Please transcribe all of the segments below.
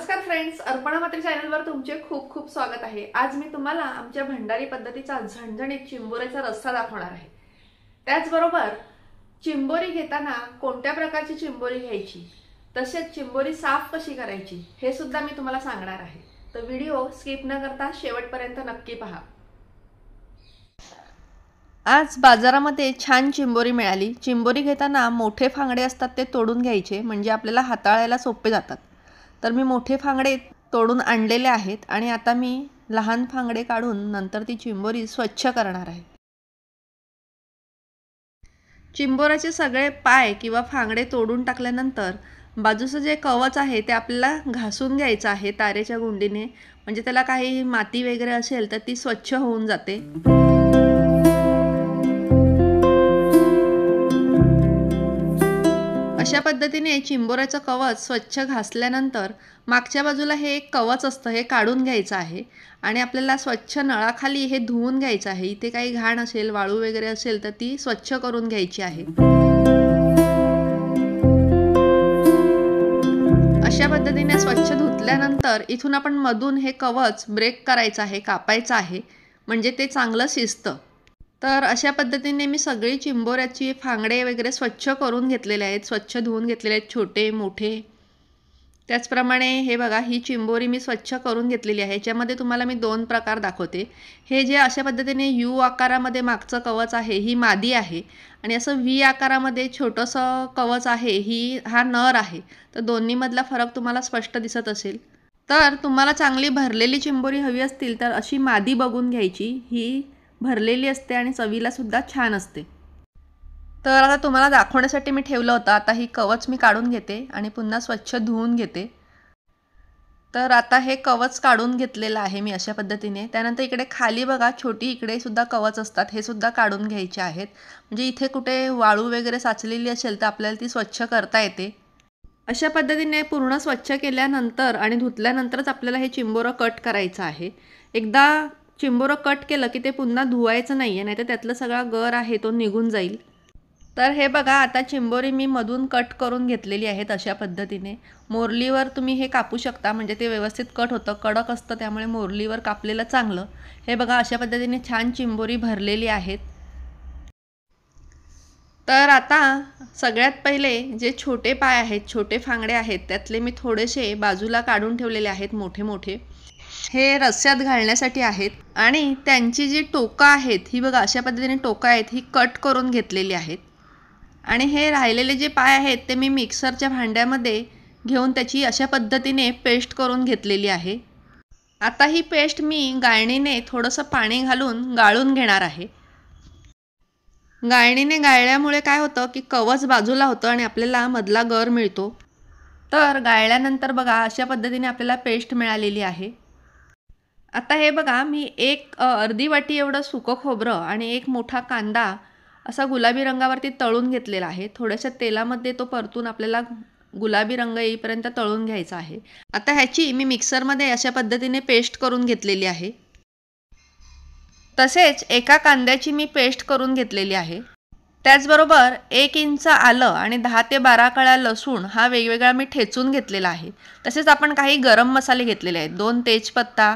नमस्कार फ्रेंड्स, अर्पणा मात्री चॅनलवर तुमचे खूप खूप स्वागत आहे। आज मी तुम्हाला आमच्या भंडारी पद्धतीचा झणझणीत चिंबोरीचा रस्सा दाखवणार आहे। त्याचबरोबर चिंबोरी घेताना कोणत्या प्रकारची चिंबोरी घ्यायची, तसेच चिंबोरी साफ कशी करायची हे सुद्धा मी तुम्हाला सांगणार आहे। तर व्हिडिओ स्किप न करता शेवटपर्यंत नक्की पहा। आज बाजारामध्ये छान चिंबोरी मिळाली। चिंबोरी घेताना मोठे फांगडे असतात ते तोडून घ्यायचे, म्हणजे आपल्याला हाताळायला सोपे जातात। तर मी मोठे फांगडे तोडून आणलेले आहेत आणि आता मी लहान फांगडे काढून नंतर ती चिंबोरी स्वच्छ करणार आहे। चिंबोराचे सगळे पाय किंवा फांगडे तोडून टाकल्यानंतर बाजूचं जे कवच आहे ते आपल्याला घासून घ्यायचं आहे तारेच्या गुंडीने, म्हणजे त्याला काही माती वगैरे असेल तर ती स्वच्छ होऊन जाते। अशा पद्धतीने चिंबोऱ्याचं कवच स्वच्छ घासल्यानंतर मागच्या बाजूला हे एक कवच असतं, हे काढून घ्यायचं आहे आणि आपल्याला स्वच्छ नळाखाली हे धुवून घ्यायचं आहे। इथे काही घाण असेल, वाळू वगैरे असेल तर ती स्वच्छ करून घ्यायची आहे। अशा पद्धतीने स्वच्छ धुतल्यानंतर इथून आपण मधून हे कवच ब्रेक करायचं आहे, कापायचं आहे, म्हणजे ते चांगलं शिजतं। तर अशा पद्धतीने मी सगळी चिंबोऱ्याची फांगडे वगैरे स्वच्छ करून घेतलेले आहेत, स्वच्छ धुवून घेतलेले आहेत, छोटे मोठे। त्याचप्रमाणे हे बघा, ही चिंबोरी मी स्वच्छ करून घेतलेली आहे। याच्यामध्ये तुम्हाला मी दोन प्रकार दाखवते। हे जे अशा पद्धतीने यू आकारामध्ये मागचं कवच आहे ही मादी आहे, आणि असं व्ही आकारामध्ये छोटंसं कवच आहे हा नर आहे। तर दोन्हीमधला फरक तुम्हाला स्पष्ट दिसत असेल। तर तुम्हाला चांगली भरलेली चिंबोरी हवी असतील तर अशी मादी बघून घ्यायची, ही भरलेली असते आणि चवीला सुद्धा छान असते। तर आता तुम्हाला दाखवण्यासाठी मी ठेवलं होतं। आता ही कवच मी काढून घेते आणि पुन्हा स्वच्छ धुवून घेते। तर आता हे कवच काढून घेतलेलं आहे मी अशा पद्धतीने। त्यानंतर इकडे खाली बघा, छोटी इकडे सुद्धा कवच असतात, हे सुद्धा काढून घ्यायचे आहेत, म्हणजे इथे कुठे वाळू वगैरे साचलेली असेल तर आपल्याला ती स्वच्छ करता येते। अशा पद्धतीने पूर्ण स्वच्छ केल्यानंतर आणि धुतल्यानंतरच आपल्याला हे चिंबोरं कट करायचं आहे। एकदा चिंबोरं कट केलं की ते पुन्हा धुवायचं नाही आहे, नाहीतर त्यातला सगळा गर आहे तो निघून जाईल। तर हे बघा, आता चिंबोरी मी मधून कट करून घेतलेली आहेत अशा पद्धतीने। मोरलीवर तुम्ही हे कापू शकता, म्हणजे ते व्यवस्थित कट होतं, कडक असतं, त्यामुळे मोरलीवर कापलेलं चांगलं। हे बघा, अशा पद्धतीने छान चिंबोरी भरलेली आहेत। तर आता सगळ्यात पहिले जे छोटे पाय आहेत, छोटे फांगडे आहेत, त्यातले मी थोडेसे बाजूला काढून ठेवलेले आहेत, मोठे मोठे। हे रस्स्यात घालण्यासाठी आहेत आणि त्यांची जी टोकं आहेत ही बघा, अशा पद्धतीने टोकं आहेत, ही कट करून घेतलेली आहेत। आणि हे राहिलेले जे पाय आहेत ते मी मिक्सरच्या भांड्यामध्ये घेऊन त्याची अशा पद्धतीने पेस्ट करून घेतलेली आहे। आता ही पेस्ट मी गाळणीने थोडंसं पाणी घालून गाळून घेणार आहे। गाळणीने गाळल्यामुळे काय होतं की कवच बाजूला होतं आणि आपल्याला मधला गर मिळतो। तर गाळल्यानंतर बघा, अशा पद्धतीने आपल्याला पेस्ट मिळालेली आहे। आता हे बघा, मी एक अर्धी वाटी एवढं सुकं खोबरं आणि एक मोठा कांदा असा गुलाबी रंगावरती तळून घेतलेला आहे। थोड्याशा तेलामध्ये तो परतून आपल्याला गुलाबी रंग येईपर्यंत तळून घ्यायचा आहे। आता ह्याची मी मिक्सरमध्ये अशा पद्धतीने पेस्ट करून घेतलेली आहे। तसेच एका कांद्याची मी पेस्ट करून घेतलेली आहे। त्याचबरोबर 1 इंच आलं आणि 10 ते 12 कळ्या लसूण हा वेगवेगळा मी ठेचून घेतलेला आहे। तसेच आपण काही गरम मसाले घेतलेले आहेत, 2 तेजपत्ता,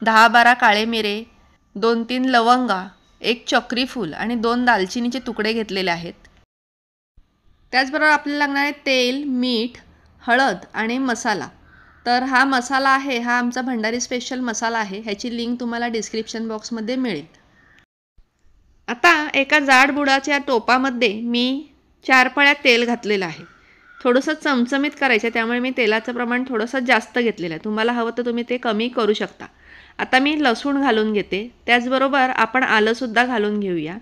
10-12 काळे मिरे, 2-3 लवंगा, 1 चक्री फूल आणि 2 दालचिनीचे तुकडे घेतलेले आहेत। त्याचबरोबर आपल्याला लागणार आहे तेल, मीठ, हळद आणि मसाला। तर हा मसाला आहे, हा आमचा भंडारी स्पेशल मसाला आहे, ह्याची लिंक तुम्हाला डिस्क्रिप्शन बॉक्समध्ये मिळेल। आता एका जाड बुडाच्या टोपामध्ये मी 4 पळ्या तेल घातलेलं आहे। थोडंसं चमचमीत करायचं, त्यामुळे मी तेलाचं प्रमाण थोडंसं जास्त घेतलेलं आहे। तुम्हाला हवं तर तुम्ही ते कमी करू शकता। आता मी लसूण घालून घेते, त्याचबरोबर आपण आलंसुद्धा घालून घेऊया।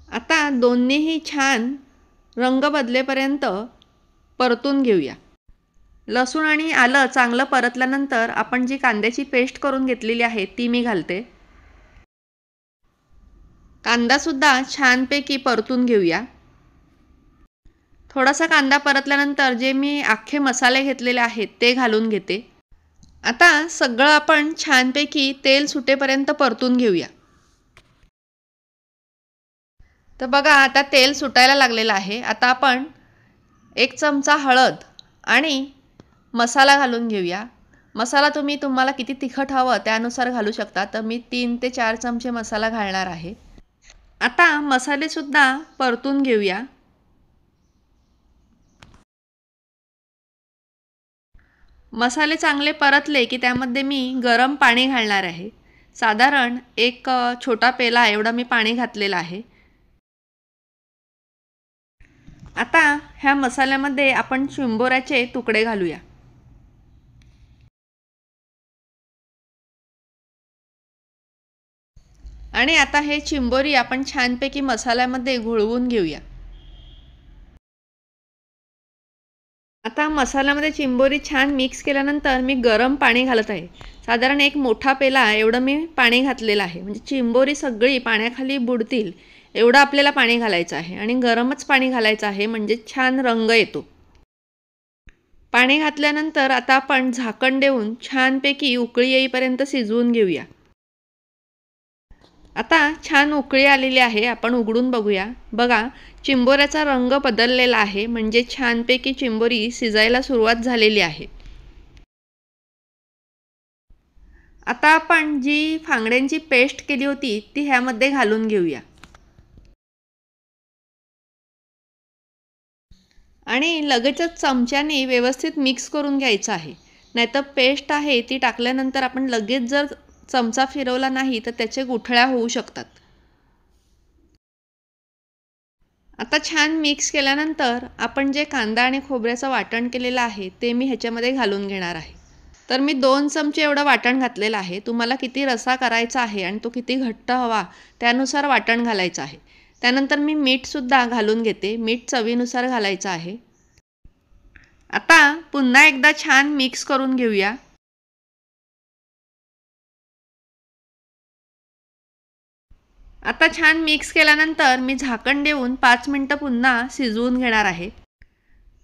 आता दोन्हीही छान रंग बदलेपर्यंत परतून घेऊया। लसूण आणि आलं चांगलं परतल्यानंतर आपण जी कांद्याची पेस्ट करून घेतलेली आहे ती मी घालते। कांदासुद्धा छानपैकी परतून घेऊया। थोडासा कांदा परतल्यानंतर जे मी अख्खे मसाले घेतलेले आहेत ते घालून घेते। आता सगळं आपण छानपैकी तेल सुटेपर्यंत परतून घेऊया। तर बघा, आता तेल सुटायला लागलेलं आहे। आता आपण 1 चमचा हळद आणि मसाला घालून घेऊया। मसाला तुम्हाला किती तिखट हवं त्यानुसार घालू शकता। तर मी 3 ते 4 चमचे मसाला घालणार आहे। आता मसाले सुद्धा परतून घेऊया। मसाले चांगले परतले की त्यामध्ये मी गरम पाणी घालणार आहे। साधारण एक छोटा पेला एवढा मी पाणी घातलेला आहे। आता ह्या मसाल्यामध्ये आपण चिंबोऱ्याचे तुकडे घालूया। आणि आता हे चिंबोरी आपण छानपैकी मसाल्यामध्ये घोळवून घेऊया। आता मसाल्यामध्ये चिंबोरी छान मिक्स केल्यानंतर मी गरम पाणी घालत आहे। साधारण एक मोठा पेला एवढं मी पाणी घातलेलं आहे। म्हणजे चिंबोरी सगळी पाण्याखाली बुडतील एवढं आपल्याला पाणी घालायचं आहे आणि गरमच पाणी घालायचं आहे म्हणजे छान रंग येतो। पाणी घातल्यानंतर आता आपण झाकण देऊन छानपैकी उकळी येईपर्यंत शिजवून घेऊया। आता छान उकळी आलेली आहे। आपण उघडून बघूया। बघा चिंबोऱ्याचा रंग बदललेला आहे म्हणजे छानपैकी चिंबोरी शिजायला सुरुवात झालेली आहे। आता आपण जी फांगड्यांची पेस्ट केली होती ती ह्यामध्ये घालून घेऊया आणि लगेचच चमच्याने व्यवस्थित मिक्स करून घ्यायचं आहे। नाहीतर पेस्ट आहे ती टाकल्यानंतर आपण लगेच जर चमचा फिरवला नाही तर त्याचे गुठळ्या होऊ शकतात। आता छान मिक्स केल्यानंतर आपण जे कांदा आणि खोबऱ्याचं वाटण केलेलं आहे ते मी ह्याच्यामध्ये घालून घेणार आहे। तर मी 2 चमचे एवढं वाटण घातलेलं आहे। तुम्हाला किती रस्सा करायचा आहे आणि तो किती घट्ट हवा त्यानुसार वाटण घालायचं आहे। त्यानंतर मी मीठसुद्धा घालून घेते। मीठ चवीनुसार घालायचं आहे। आता पुन्हा एकदा छान मिक्स करून घेऊया। आता छान मिक्स केल्यानंतर मी झाकण देऊन 5 मिनिटं पुन्हा शिजवून घेणार आहे।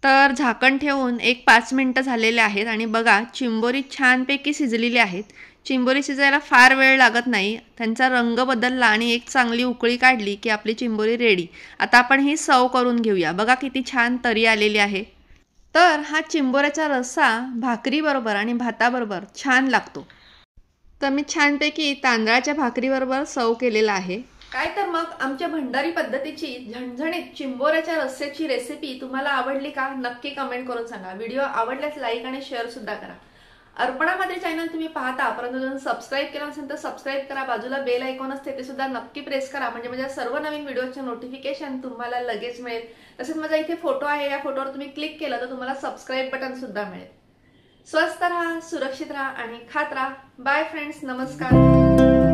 तर झाकण ठेवून एक 5 मिनिटं झालेले आहेत आणि बघा चिंबोरी छानपैकी शिजलेली आहेत। चिंबोरी शिजायला फार वेळ लागत नाही। त्यांचा रंग बदलला आणि एक चांगली उकळी काढली की आपली चिंबोरी रेडी। आता आपण ही सर्व करून घेऊया। बघा किती छान तरी आलेली आहे। तर हा चिंबोऱ्याचा रस्सा भाकरीबरोबर आणि भाताबरोबर छान लागतो। तर मी छानपैकी तांदळाच्या भाकरीबरोबर सर्व केलेला आहे। काय तर मग आमच्या भंडारी पद्धतीची झणझणीत चिंबोऱ्याच्या रस्स्याची रेसिपी तुम्हाला आवडली का? नक्की कमेंट करून सांगा। व्हिडिओ आवडल्यास लाईक आणि शेअर सुद्धा करा। अर्पणामध्ये चॅनल तुम्ही पाहता परंतु जर सबस्क्राईब केलं नसेल तर सबस्क्राईब करा। बाजूला बेल आयकॉन असते ते सुद्धा नक्की प्रेस करा म्हणजे माझ्या सर्व नवीन व्हिडिओचे नोटिफिकेशन तुम्हाला लगेच मिळेल। तसेच माझा इथे फोटो आहे, या फोटोवर तुम्ही क्लिक केलं तर तुम्हाला सबस्क्राईब बटन सुद्धा मिळेल। स्वस्थ राहा, सुरक्षित राहा आणि खात राहा। बाय फ्रेंड्स, नमस्कार।